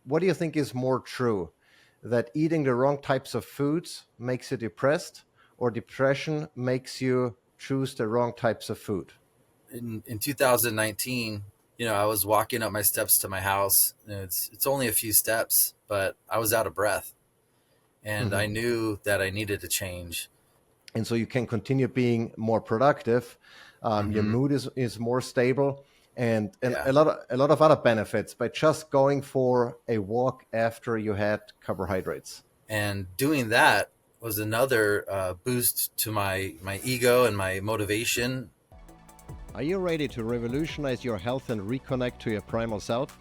what do you think is more true? That eating the wrong types of foods makes you depressed, or depression makes you choose the wrong types of food? In 2019, I was walking up my steps to my house. It's only a few steps, but I was out of breath, and I Mhm. knew that I needed to change. And so you can continue being more productive. Your Hmm. mood is more stable, and Yeah, a lot of other benefits by just going for a walk after you had carbohydrates. and doing that was another boost to my ego and my motivation. Are you ready to revolutionize your health and reconnect to your primal self?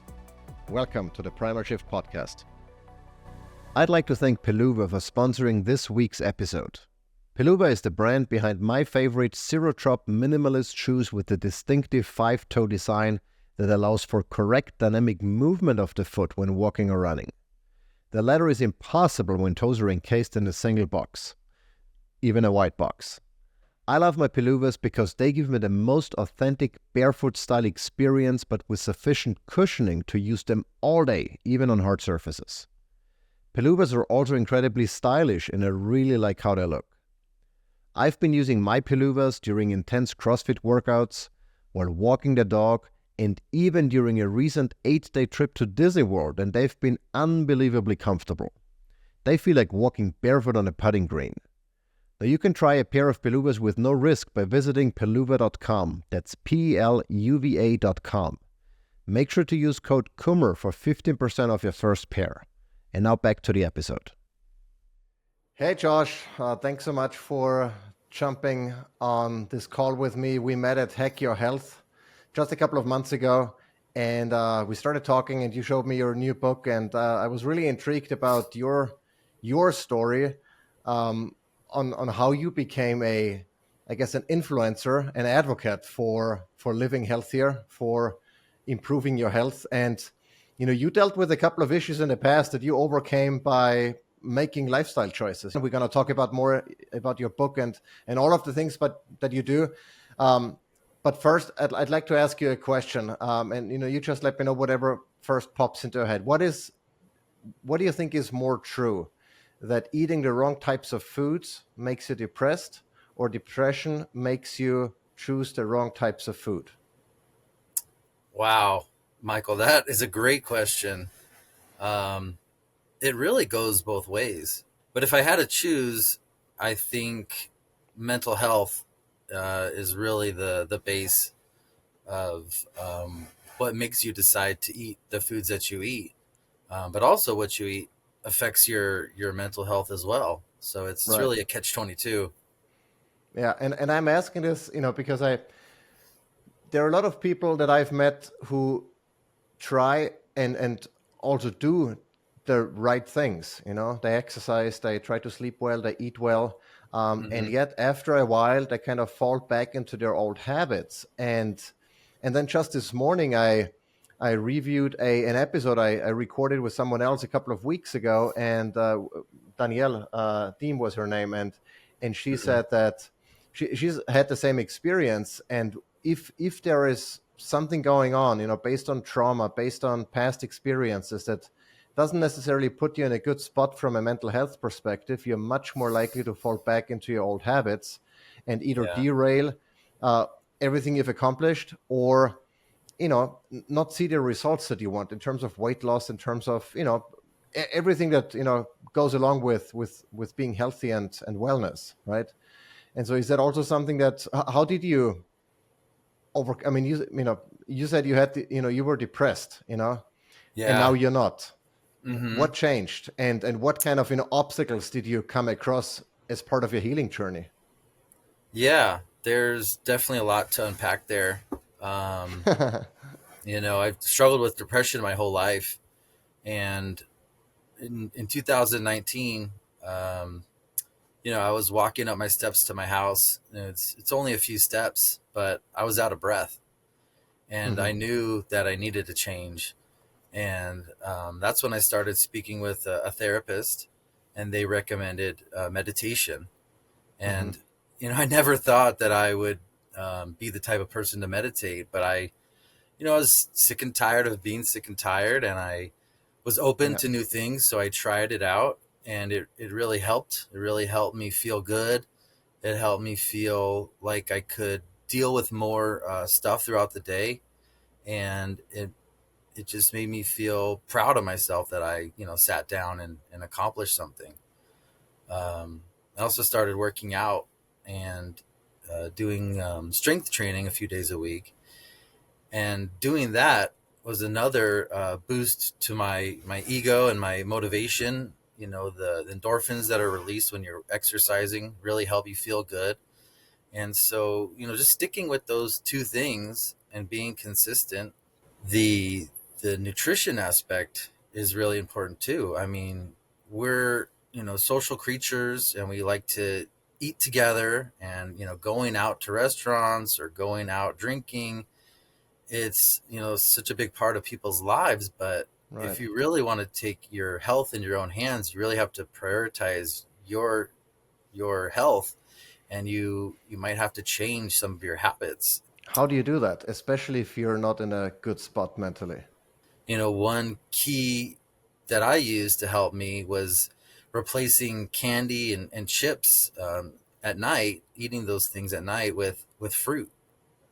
Welcome to the Primal Shift podcast. I'd like to thank Peluva for sponsoring this week's episode. Peluva is the brand behind my favorite zero-drop minimalist shoes with the distinctive five-toe design that allows for correct dynamic movement of the foot when walking or running. The latter is impossible when toes are encased in a single box, even a white box. I love my Peluvas because they give me the most authentic barefoot style experience, but with sufficient cushioning to use them all day, even on hard surfaces. Peluvas are also incredibly stylish and I really like how they look. I've been using my Peluvas during intense CrossFit workouts, while walking the dog, and even during a recent 8-day trip to Disney World, and they've been unbelievably comfortable. They feel like walking barefoot on a putting green. Now you can try a pair of Peluvas with no risk by visiting peluva.com. That's peluva.com. Make sure to use code KUMMER for 15% off your first pair. And now back to the episode. Hey Josh, thanks so much for jumping on this call with me. We met at Hack Your Health just a couple of months ago, and we started talking, and you showed me your new book, and I was really intrigued about your story, on how you became an influencer, an advocate for living healthier, for improving your health. And you dealt with a couple of issues in the past that you overcame by making lifestyle choices. We're going to talk about more about your book and all of the things that you do. But first, I'd like to ask you a question, and you just let me know whatever first pops into your head. What do you think is more true? That eating the wrong types of foods makes you depressed, or depression makes you choose the wrong types of food? Wow, Michael, that is a great question. Um, it really goes both ways. But if I had to choose, I think mental health is really the base of what makes you decide to eat the foods that you eat. But also, what you eat affects your mental health as well. So it's Right. really a catch-22. Yeah, and I'm asking this, because there are a lot of people that I've met who try and also do the right things. They exercise, they try to sleep well, they eat well, and Hmm. yet after a while they kind of fall back into their old habits. And then just this morning I reviewed an episode I recorded with someone else a couple of weeks ago, and Danielle Deem was her name, and she Hmm. said that she's had the same experience. And if there is something going on, based on trauma, based on past experiences, that doesn't necessarily put you in a good spot from a mental health perspective, you're much more likely to fall back into your old habits and either Yeah. derail uh, everything you've accomplished, or not see the results that you want in terms of weight loss, in terms of everything that goes along with being healthy and wellness, right? And so is that also something that how did you over, I mean, you said you had you were depressed, and now Yeah. you're not. Hmm. What changed, and what kind of obstacles did you come across as part of your healing journey? Yeah. There's definitely a lot to unpack there. Um, I've struggled with depression my whole life, and in 2019, um, I was walking up my steps to my house. It's only a few steps, but I was out of breath, and I Hmm. knew that I needed to change. And that's when I started speaking with a therapist, and they recommended meditation. Hmm. And I never thought that I would be the type of person to meditate, but I was sick and tired of being sick and tired, and I was open Yeah. to new things. So I tried it out, and it really helped. It really helped me feel good. It helped me feel like I could deal with more stuff throughout the day. And it just made me feel proud of myself that I, sat down and accomplished something. I also started working out and doing strength training a few days a week. And doing that was another boost to my ego and my motivation. The endorphins that are released when you're exercising really help you feel good. And so, just sticking with those two things and being consistent. The the nutrition aspect is really important too. I mean, we're, social creatures, and we like to eat together, and going out to restaurants or going out drinking, it's, such a big part of people's lives. But if Right. you really want to take your health in your own hands, you really have to prioritize your health, and you might have to change some of your habits. How do you do that, especially if you're not in a good spot mentally? One key that I used to help me was replacing candy and chips at night, eating those things at night with fruit.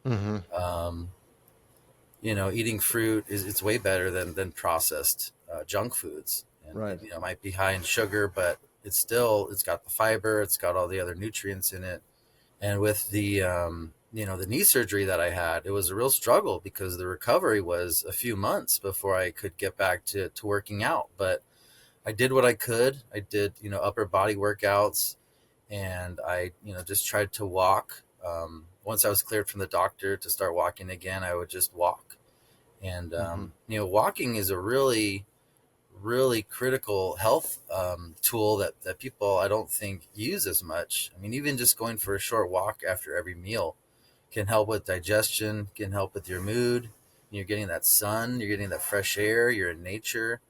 Hmm. Um, eating fruit is it's way better than processed junk foods, and Right. it might be high in sugar, but it's got the fiber, it's got all the other nutrients in it. And with the knee surgery that I had, it was a real struggle because the recovery was a few months before I could get back to working out. But I did what I could. I did, upper body workouts, and I, just tried to walk. Once I was cleared from the doctor to start walking again, I would just walk. And, Hmm. walking is a really, really critical health tool that people, I don't think, use as much. I mean, even just going for a short walk after every meal can help with digestion, can help with your mood. You're getting that sun, you're getting that fresh air, you're in nature,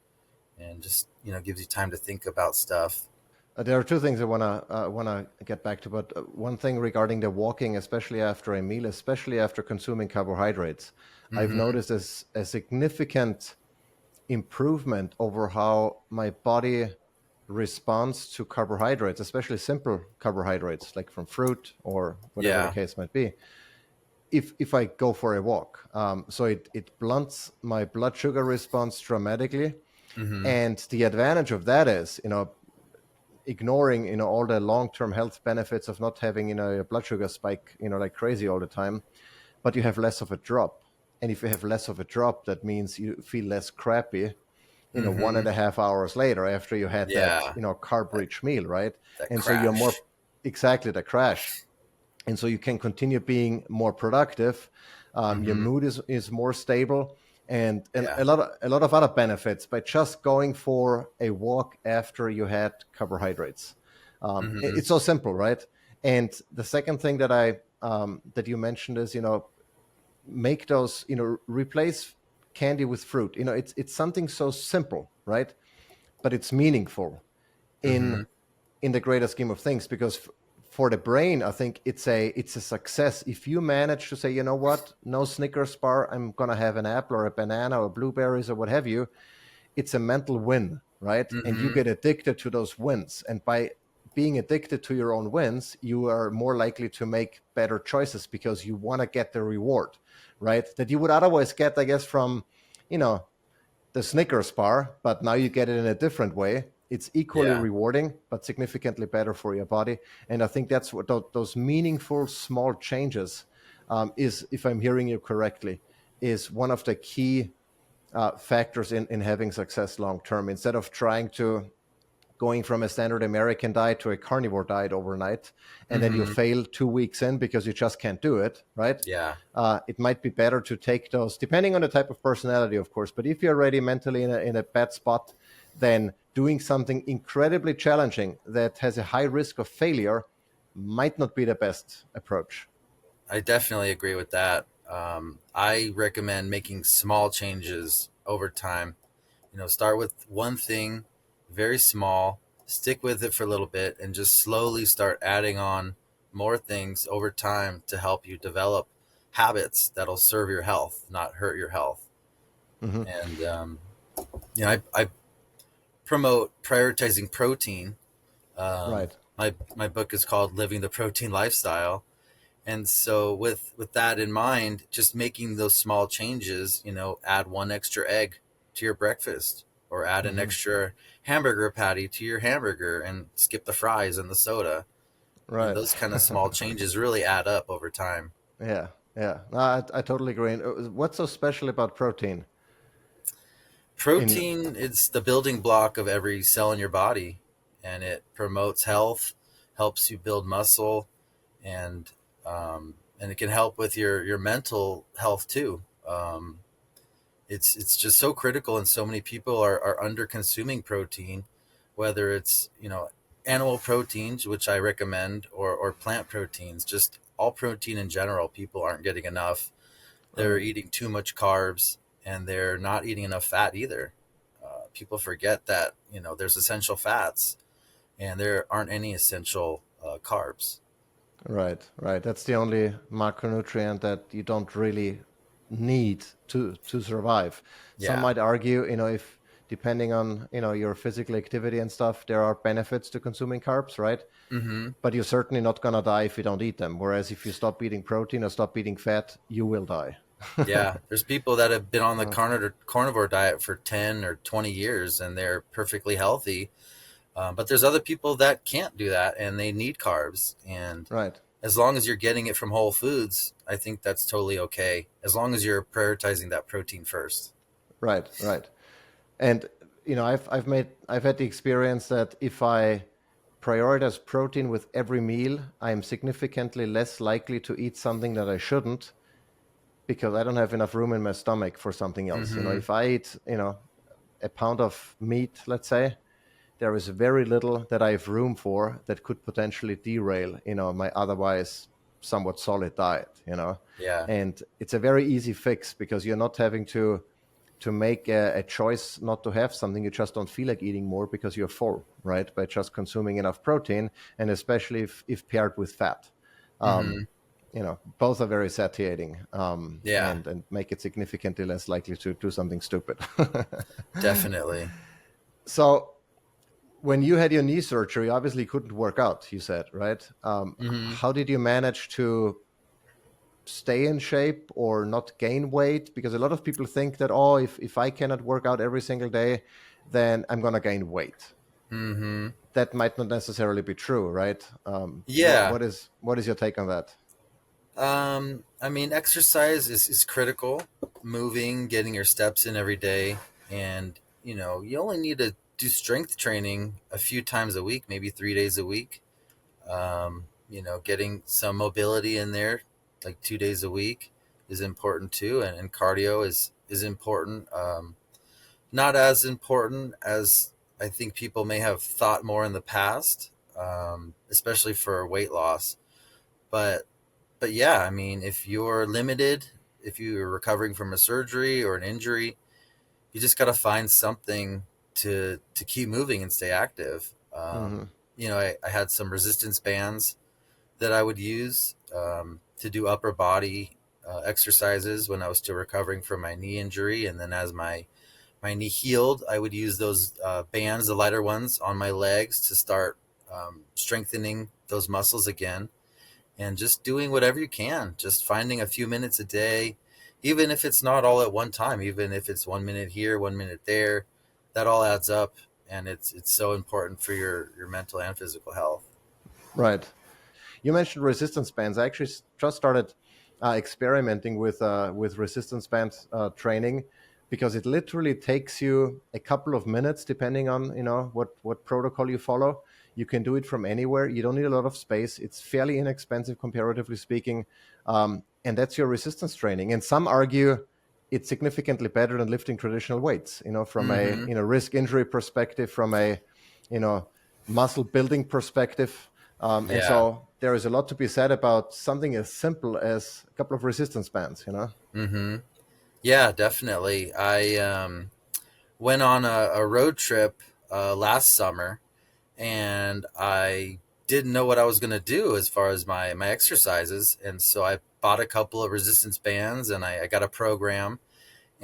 and just, gives you time to think about stuff. There are two things I wanna get back to, but one thing regarding the walking, especially after a meal, especially after consuming carbohydrates, I've Mm-hmm. noticed a significant improvement over how my body responds to carbohydrates, especially simple carbohydrates like from fruit or whatever the Yeah. case might be. If I go for a walk, so it blunts my blood sugar response dramatically, Mm-hmm. and the advantage of that is, ignoring all the long-term health benefits of not having your blood sugar spike like crazy all the time, but you have less of a drop. And if you have less of a drop, that means you feel less crappy 1 Mm-hmm. and a half hours later after you had that Yeah. carb That, rich meal, right? that And so you're more, crash. exactly, the crash. And so you can continue being more productive. Your Mm-hmm. mood is more stable, and Yeah. a lot of other benefits by just going for a walk after you had carbohydrates. Mm-hmm. It's so simple, right? And the second thing that you mentioned is, make those, replace candy with fruit. It's something so simple, right? But it's meaningful in Mm-hmm. in the greater scheme of things, because for the brain, I think it's a success if you manage to say, you know what, no Snickers bar, I'm gonna have an apple or a banana or blueberries or what have you. It's a mental win, right? And you Mm-hmm. get addicted to those wins, and by being addicted to your own wins, you are more likely to make better choices because you want to get the reward, right, that you would otherwise get, I guess, from you know the Snickers bar, but now you get it in a different way. It's equally Yeah. rewarding, but significantly better for your body. And I think that's what those meaningful small changes is, if I'm hearing you correctly, is one of the key factors in having success long term. Instead of trying to going from a standard American diet to a carnivore diet overnight, and then you Mm-hmm. fail 2 weeks in because you just can't do it, right? Yeah. It might be better to take those, depending on the type of personality, of course. But if you're already mentally in a bad spot, then doing something incredibly challenging that has a high risk of failure might not be the best approach. I definitely agree with that. I recommend making small changes over time. Start with one thing, very small, stick with it for a little bit, and just slowly start adding on more things over time to help you develop habits that'll serve your health, not hurt your health. Hmm. And I promote prioritizing protein. Right. My book is called Living the Protein Lifestyle. And so with that in mind, just making those small changes, add one extra egg to your breakfast, or add an Hmm. extra hamburger patty to your hamburger and skip the fries and the soda. And Right. those kind of small changes really add up over time. Yeah. Yeah. No, I totally agree. And, what's so special about protein? In Protein is the building block of every cell in your body, and it promotes health, helps you build muscle, and and it can help with your mental health too. It's just so critical, and so many people are under consuming protein, whether it's animal proteins, which I recommend, or plant proteins. Just all protein in general, people aren't getting enough. They're Right. eating too much carbs, and they're not eating enough fat either. People forget that there's essential fats, and there aren't any essential carbs. Right, right. That's the only macronutrient that you don't really need to survive. Some Yeah. might argue, if depending on, your physical activity and stuff, there are benefits to consuming carbs, right? Hmm. But you're certainly not gonna die if you don't eat them. Whereas if you stop eating protein or stop eating fat, you will die. Yeah, there's people that have been on the Uh, carnivore diet for 10 or 20 years, and they're perfectly healthy. But there's other people that can't do that, and they need carbs. And right, as long as you're getting it from whole foods, I think that's totally okay. As long as you're prioritizing that protein first. right, right. And I've had the experience that if I prioritize protein with every meal, I am significantly less likely to eat something that I shouldn't because I don't have enough room in my stomach for something else. Hmm. If I eat, a pound of meat, let's say, there is very little that I have room for that could potentially derail, my otherwise somewhat solid diet. Yeah. And it's a very easy fix because you're not having to make a choice not to have something. You just don't feel like eating more because you're full, right? By just consuming enough protein, and especially if paired with fat. Um, Hmm. both are very satiating, Yeah, and make it significantly less likely to do something stupid. definitely. So when you had your knee surgery, you obviously couldn't work out, you said, right? Hmm. How did you manage to stay in shape or not gain weight? Because a lot of people think that, oh, if I cannot work out every single day, then I'm going to gain weight. Hmm. That might not necessarily be true, right? What, Yeah. what is what is your take on that? I mean, exercise is critical. Moving, getting your steps in every day, and you only need to do strength training a few times a week, maybe 3 days a week. Getting some mobility in there, like 2 days a week, is important too, and cardio is important. Not as important as I think people may have thought more in the past, especially for weight loss. But but yeah, I mean, if you're limited, if you're recovering from a surgery or an injury, you just got to find something to keep moving and stay active. Hmm. I had some resistance bands that I would use to do upper body exercises when I was still recovering from my knee injury, and then as my knee healed, I would use those bands, the lighter ones, on my legs to start strengthening those muscles again, and just doing whatever you can, just finding a few minutes a day, even if it's not all at one time, even if it's 1 minute here, 1 minute there, that all adds up, and it's so important for your mental and physical health. Right. You mentioned resistance bands. I actually just started experimenting with resistance band training because it literally takes you a couple of minutes, depending on what protocol you follow. You can do it from anywhere. You don't need a lot of space. It's fairly inexpensive, comparatively speaking, and that's your resistance training. And some argue it's significantly better than lifting traditional weights. From a Mm-hmm. risk injury perspective, from a you know muscle building perspective. And Yeah. so there is a lot to be said about something as simple as a couple of resistance bands. Mm-hmm. Yeah, definitely. I went on a road trip last summer, and I didn't know what I was going to do as far as my exercises. And so I bought a couple of resistance bands, and I got a program.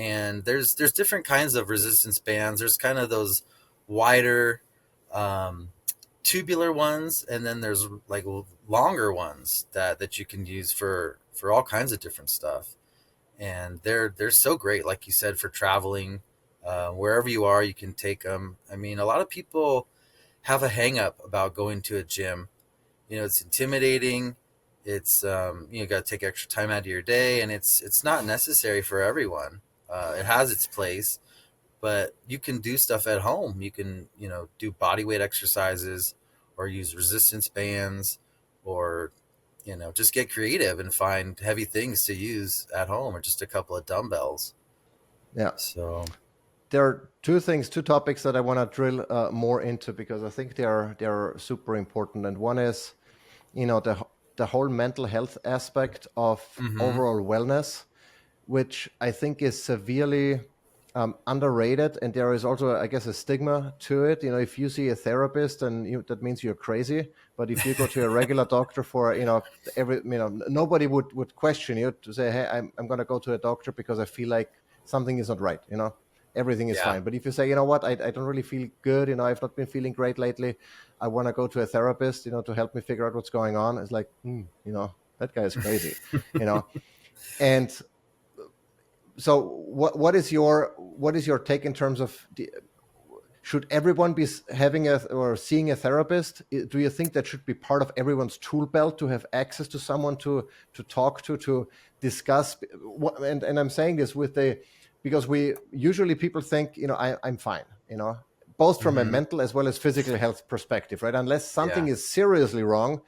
And there's different kinds of resistance bands. There's kind of those wider, um, tubular ones, and then there's like longer ones that you can use for all kinds of different stuff. And they're so great, like you said, for traveling. Wherever you are, you can take them. I mean, a lot of people have a hang up about going to a gym. It's intimidating. It's got to take extra time out of your day, and it's not necessary for everyone. It has its place, but you can do stuff at home. You can do body weight exercises, or use resistance bands, or just get creative and find heavy things to use at home, or just a couple of dumbbells. Yeah. So. There are two topics that I want to drill more into because I think they're super important. And one is, the whole mental health aspect of Mm-hmm. overall wellness, which I think is severely underrated. And there is also, I guess, a stigma to it. If you see a therapist, and that means you're crazy. But if you go to a regular doctor for, nobody would question you to say, hey, I'm going to go to a doctor because I feel like something is not right. Everything is Yeah. fine. But if you say, you know what, I don't really feel good. I've not been feeling great lately. I want to go to a therapist, to help me figure out what's going on. It's like, that guy is crazy, you know. And so what is your take in terms of should everyone be having or seeing a therapist? Do you think that should be part of everyone's tool belt to have access to someone to talk to discuss? And I'm saying this because we usually people think, I'm fine, both from a Mm-hmm. mental as well as physical health perspective, right? Unless something Yeah. is seriously wrong,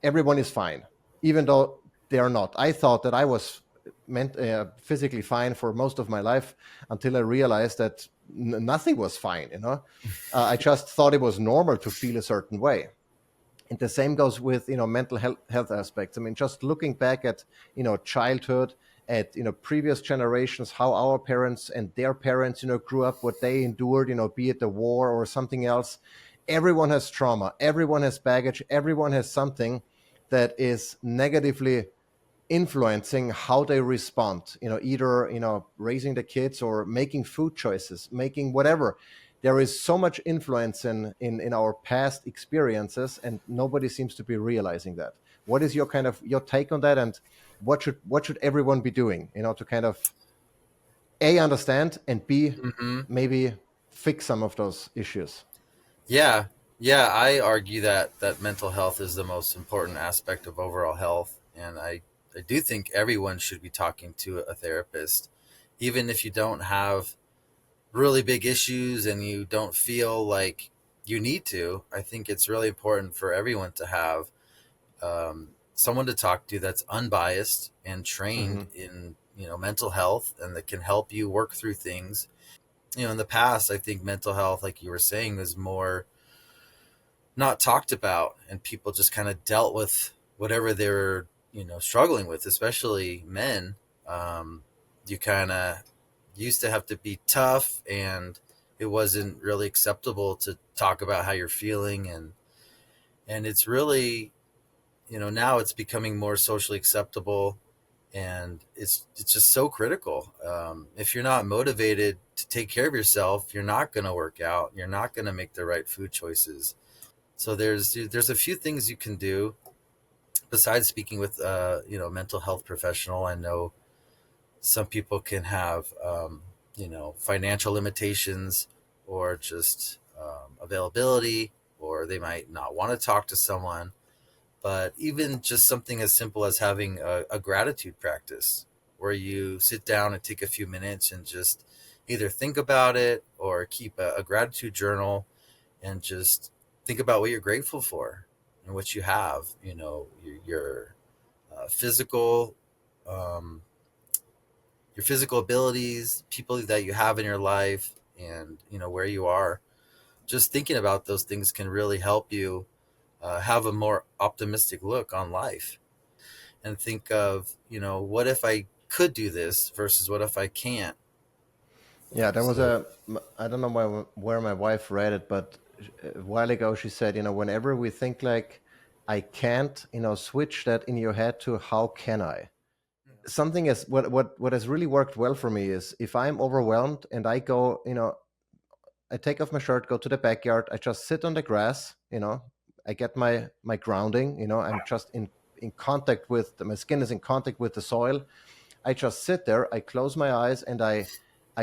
everyone is fine, even though they are not. I thought that I was physically fine for most of my life until I realized that nothing was fine. I just thought it was normal to feel a certain way. And the same goes with mental health aspects. I mean, just looking back at childhood, at previous generations, how our parents and their parents grew up, what they endured, be it the war or something else. Everyone has trauma, everyone has baggage, everyone has something that is negatively influencing how they respond, either raising the kids or making food choices, making whatever. There is so much influence in our past experiences, and nobody seems to be realizing that. What is your take on that, and what should everyone be doing, to kind of a understand, and b Mm-hmm. maybe fix some of those issues? Yeah. Yeah. I argue that mental health is the most important aspect of overall health. And I do think everyone should be talking to a therapist, even if you don't have really big issues and you don't feel like you need to. I think it's really important for everyone to have someone to talk to that's unbiased and trained Hmm. in mental health, and that can help you work through things. In the past, I think mental health, like you were saying, was more not talked about, and people just kind of dealt with whatever they were struggling with, especially men. You kind of used to have to be tough, and it wasn't really acceptable to talk about how you're feeling. And it's really, now it's becoming more socially acceptable, and it's just so critical. If you're not motivated to take care of yourself, you're not going to work out, you're not going to make the right food choices. So there's a few things you can do besides speaking with mental health professional. I know some people can have financial limitations, or just availability, or they might not want to talk to someone. But even just something as simple as having a gratitude practice, where you sit down and take a few minutes and just either think about it or keep a gratitude journal, and just think about what you're grateful for and what you have. Your physical, um, your physical abilities, people that you have in your life, and where you are. Just thinking about those things can really help you have a more optimistic look on life, and think of what if I could do this versus what if I can't. Yeah, there was So. I don't know where my wife read it, but a while ago she said, whenever we think like I can't, switch that in your head to how can I? something is what has really worked well for me is if I'm overwhelmed and I go, I take off my shirt, go to the backyard, I just sit on the grass, I get my grounding, I'm just in contact with my skin is in contact with the soil. I just sit there, I close my eyes, and I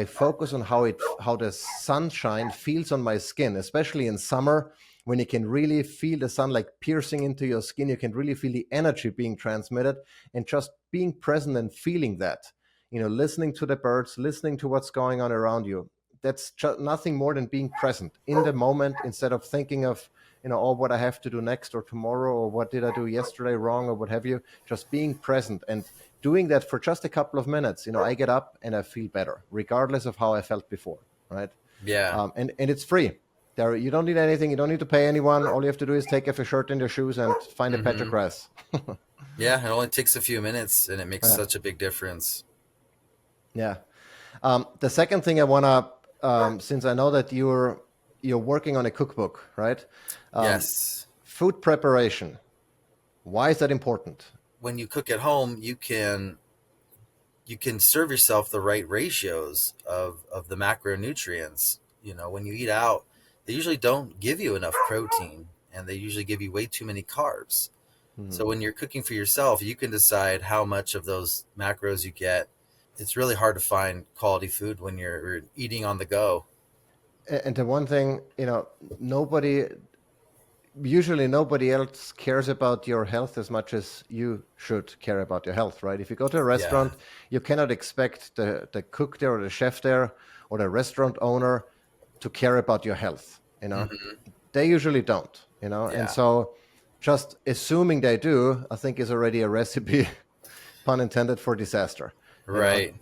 focus on how the sunshine feels on my skin, especially in summer when you can really feel the sun like piercing into your skin. You can really feel the energy being transmitted, and just being present and feeling that. Listening to the birds, listening to what's going on around you. That's just nothing more than being present in the moment instead of thinking of oh, what I have to do next or tomorrow or what did I do yesterday wrong or what have you. Just being present and doing that for just a couple of minutes, I get up and I feel better, regardless of how I felt before, right? Yeah. And it's free. There, you don't need anything. You don't need to pay anyone. All you have to do is take off your shirt and your shoes and find a patch of Hmm. grass. Yeah, it only takes a few minutes, and it makes Yeah, such a big difference. yeah. The second thing I wanna, since I know that you're working on a cookbook, right? Um, Yes. Food preparation. Why is that important? When you cook at home, you can serve yourself the right ratios of the macronutrients. When you eat out, they usually don't give you enough protein, and they usually give you way too many carbs. So Mhm. when you're cooking for yourself, you can decide how much of those macros you get. It's really hard to find quality food when you're eating on the go. And the one thing, nobody usually nobody else cares about your health as much as you should care about your health, right? If you go to a Yeah. restaurant, you cannot expect the cook there or the chef there or the restaurant owner to care about your health. Hmm. They usually don't, and Yeah. so just assuming they do, I think is already a recipe, pun intended, for disaster. you know Right.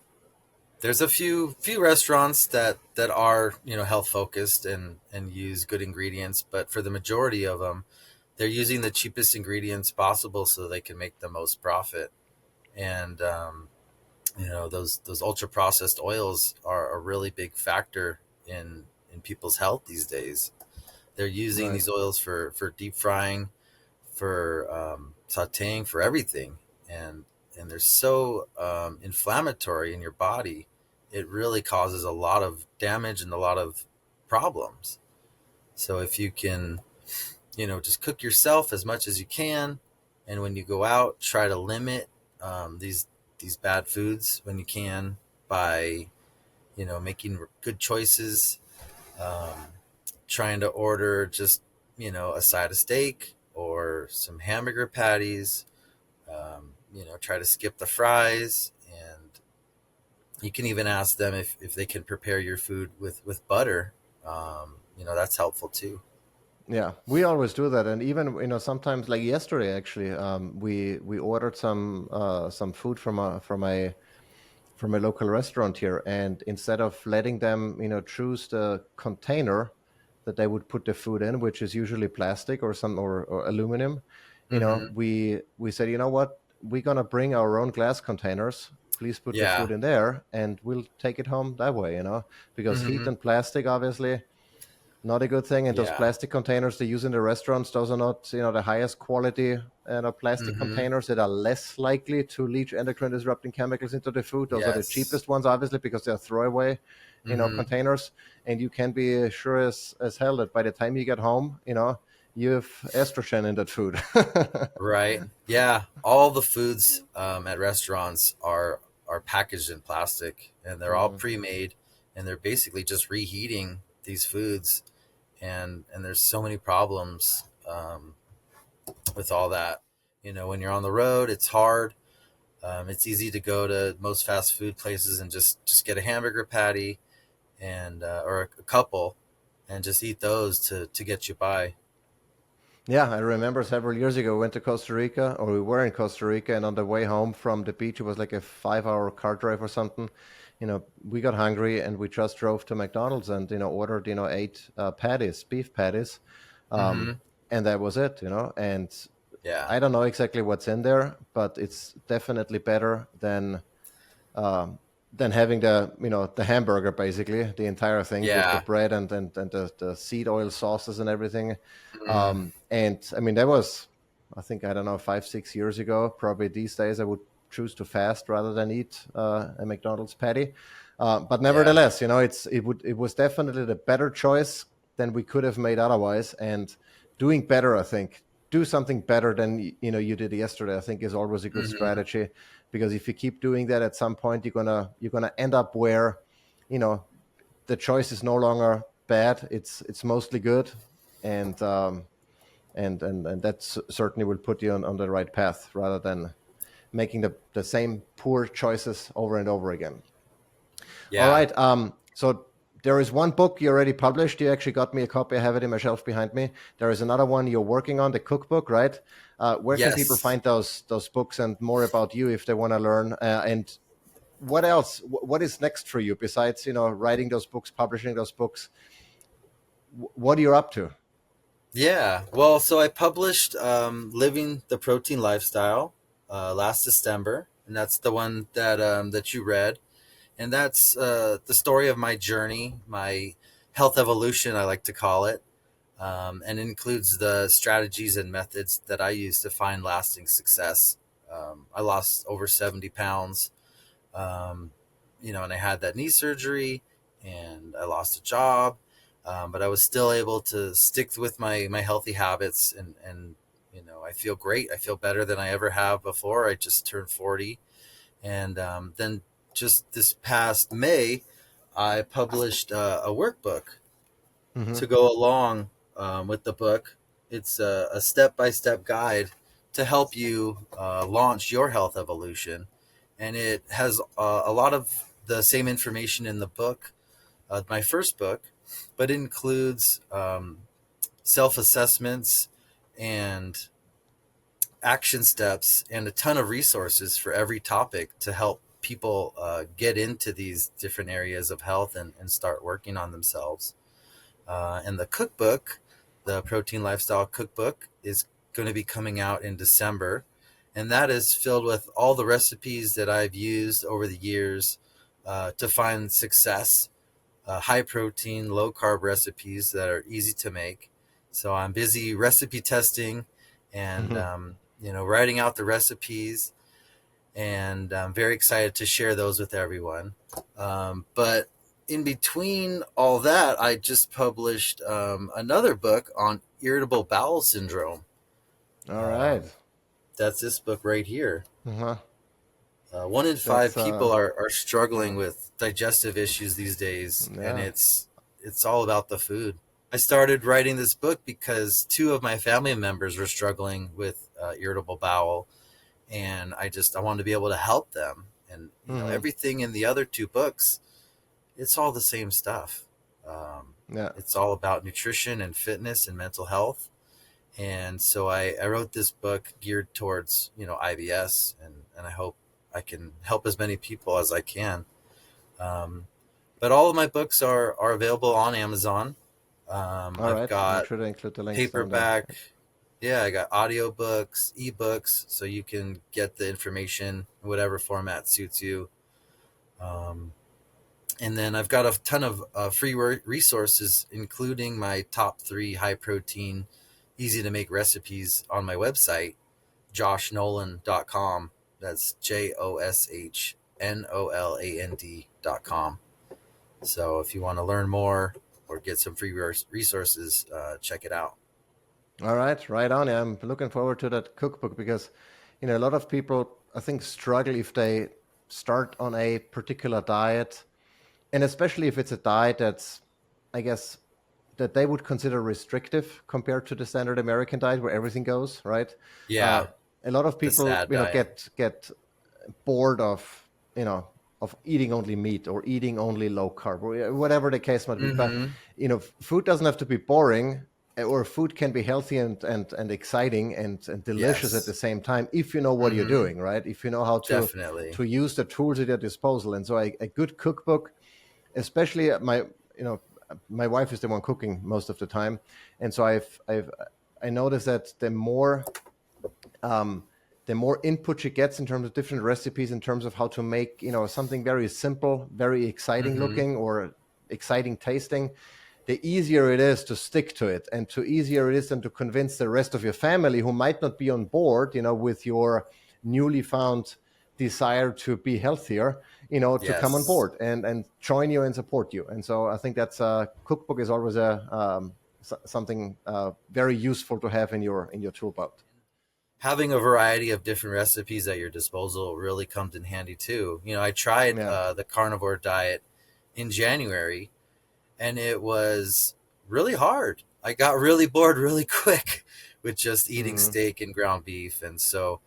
There's a few restaurants that are health focused and use good ingredients, but for the majority of them, they're using the cheapest ingredients possible so they can make the most profit. And those ultra processed oils are a really big factor in people's health these days. They're using Right. these oils for deep frying, for sautéing, for everything, and they're so inflammatory in your body. It really causes a lot of damage and a lot of problems. So if you can, just cook yourself as much as you can, and when you go out, try to limit these bad foods when you can by making good choices, um, trying to order just a side of steak or some hamburger patties. Try to skip the fries, and you can even ask them if they can prepare your food with butter. That's helpful too. Yeah, we always do that, and even sometimes, like yesterday, actually, we ordered some food from a local restaurant here, and instead of letting them choose the container that they would put the food in, which is usually plastic or aluminum, Hmm. we said, you know what, we're gonna bring our own glass containers. Please put the Yeah. food in there, and we'll take it home that way. Because heat Hmm. and plastic, obviously not a good thing. And those Yeah. plastic containers they use in the restaurants, those are not, the highest quality plastic Hmm. containers that are less likely to leach endocrine disrupting chemicals into the food. Those are the Yes. cheapest ones, obviously, because they're throwaway, Hmm. containers. And you can be sure as hell that by the time you get home, you have estrogen in that food. Right. Yeah. All the foods at restaurants are packaged in plastic, and they're all Mhm. pre-made, and they're basically just reheating these foods, and there's so many problems with all that. When you're on the road, it's hard. It's easy to go to most fast food places and just get a hamburger patty and or a couple, and just eat those to get you by. Yeah, I remember several years ago, we went to Costa Rica, or we were in Costa Rica, and on the way home from the beach, it was like a 5 hour car drive or something. We got hungry and we just drove to McDonald's and, ordered, eight patties, beef patties. Um, Hmm. and that was it, And Yeah. I don't know exactly what's in there, but it's definitely better um, than having the hamburger, basically the entire thing with the Yeah. bread and the seed oil sauces and everything. Mm. And I mean that was, I think, I don't know, 5-6 years ago. Probably these days I would choose to fast rather than eat a McDonald's patty. But nevertheless, it was definitely the better choice than we could have made otherwise. And doing better, I think, do something better than you did yesterday, I think is always a good Mm-hmm. strategy, because if you keep doing that, at some point you're gonna end up where the choice is no longer bad. It's mostly good, and that certainly will put you on the right path rather than making the same poor choices over and over again. All Yeah. right. So there is one book you already published. You actually got me a copy. I have it in my shelf behind me. There is another one you're working on, the cookbook, right? Where can people Yes. find those books and more about you if they want to learn? And what else? What is next for you besides writing those books, publishing those books? What are you up to? Yeah. Well, so I published "Living the Protein Lifestyle" last December, and that's the one that you read, and that's the story of my journey, my health evolution, I like to call it, and it includes the strategies and methods that I use to find lasting success. I lost over 70 pounds, um, and I had that knee surgery, and I lost a job, but I was still able to stick with my healthy habits, and I feel great. I feel better than I ever have before. I just turned 40, and then just this past May, I published a workbook Mm-hmm. to go along with the book. It's a step by step guide to help you launch your health evolution. And it has a lot of the same information in the book, my first book, but it includes self assessments and action steps and a ton of resources for every topic to help people get into these different areas of health and start working on themselves. And the cookbook, the Protein Lifestyle Cookbook, is going to be coming out in December. And that is filled with all the recipes that I've used over the years to find success, high protein, low carb recipes that are easy to make. So I'm busy recipe testing and, Mm-hmm. writing out the recipes. And I'm very excited to share those with everyone. But in between all that, I just published another book on irritable bowel syndrome. All right. Um, that's this book right here. Uh-huh. 1 in 5 That's people are struggling with digestive issues these days, and yeah. it's all about the food. I started writing this book because two of my family members were struggling with irritable bowel, and I wanted to be able to help them. And Mm-hmm. everything in the other two books, it's all the same stuff. Yeah. It's all about nutrition and fitness and mental health. And so I wrote this book geared towards IBS, and I hope I can help as many people as I can. Um, but all of my books are available on Amazon. All I've right. Make got sure to include the links down there. paperback. Yeah, I got audiobooks, ebooks, so you can get the information in whatever format suits you. Um, and then I've got a ton of free resources, including my top 3 high protein, easy to make recipes on my website, joshnoland.com. That's JOSHNOLAND.com. So if you want to learn more or get some free resources, check it out. All right, right on. Yeah, I'm looking forward to that cookbook because, a lot of people, I think, struggle if they start on a particular diet, and especially if it's a diet that's, I guess, that they would consider restrictive compared to the standard American diet where everything goes, right? Uh, Yeah, a lot of the people, sad diet. get bored of you know of eating only meat or eating only low carb or whatever the case might be. But Mm-hmm. food doesn't have to be boring, or food can be healthy and exciting and delicious at the Yes. same time if you know what you're Mm-hmm. doing, right? If you know how Definitely. to use the tools at your disposal. And so a good cookbook, especially you know my wife is the one cooking most of the time, and so I noticed that um, the more input she gets in terms of different recipes, in terms of how to make something very simple, very exciting Mm-hmm. looking or exciting tasting, the easier it is to stick to it, and to easier it is then to convince the rest of your family who might not be on board with your newly found desire to be healthier, to come on Yes. board and join you and support you. And so I think that's a cookbook is always something very useful to have in your tool belt. Having a variety of different recipes at your disposal really comes in handy too. I tried Yeah. the carnivore diet in January, and it was really hard. I got really bored really quick with just eating Mm, steak and ground beef. And so,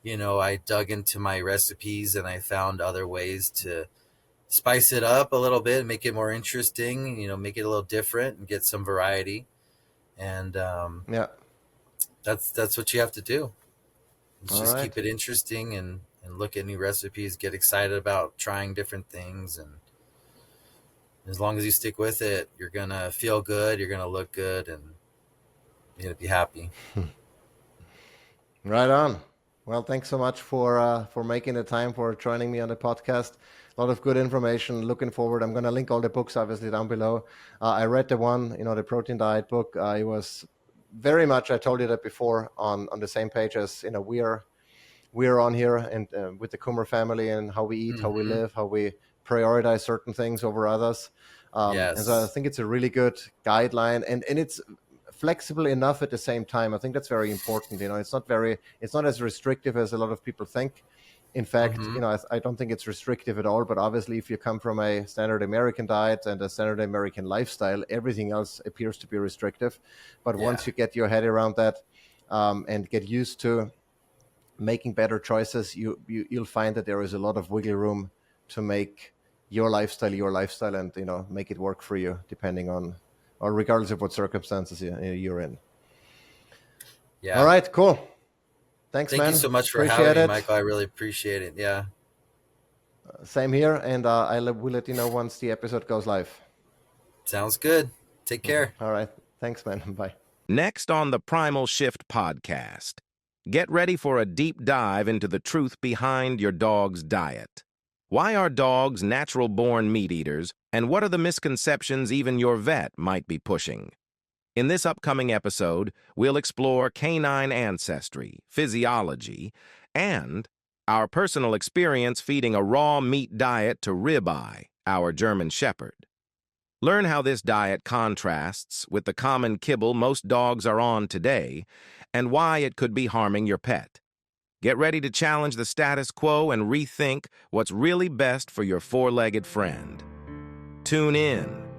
I dug into my recipes and I found other ways to spice it up a little bit, make it more interesting, make it a little different and get some variety. And yeah. that's what you have to do. It's All just keep right. it interesting and look at new recipes, get excited about trying different things. And as long as you stick with it, you're going to feel good, you're going to look good, and you're going to be happy. Right on. Well, thanks so much for making the time for joining me on the podcast. A lot of good information. Looking forward. I'm going to link all the books obviously down below. I read the one, the protein diet book. It was very much. I told you that before on the same page as we're on here and with the Kummer family and how we eat, how we Mm-hmm. live, how we prioritize certain things over others. And so I Yes. think it's a really good guideline, and it's flexible enough at the same time. I think that's very important. It's not as restrictive as a lot of people think. In fact, Mm-hmm. I don't think it's restrictive at all. But obviously, if you come from a standard American diet and a standard American lifestyle, everything else appears to be restrictive. But Yeah. once you get your head around that and get used to making better choices, you'll find that there is a lot of wiggle room to make your lifestyle and make it work for you depending on or regardless of what circumstances you're in. All Yeah. right, cool. Thanks, Thank you man. so much for having Appreciate me, it. Michael. I really appreciate it. Yeah. Same here, and will let you know once the episode goes live. Sounds good. Take care. All right. Thanks, man. Bye. Next on the Primal Shift podcast, get ready for a deep dive into the truth behind your dog's diet. Why are dogs natural-born meat eaters, and what are the misconceptions even your vet might be pushing? In this upcoming episode, we'll explore canine ancestry, physiology, and our personal experience feeding a raw meat diet to Ribeye, our German Shepherd. Learn how this diet contrasts with the common kibble most dogs are on today and why it could be harming your pet. Get ready to challenge the status quo and rethink what's really best for your four-legged friend. Tune in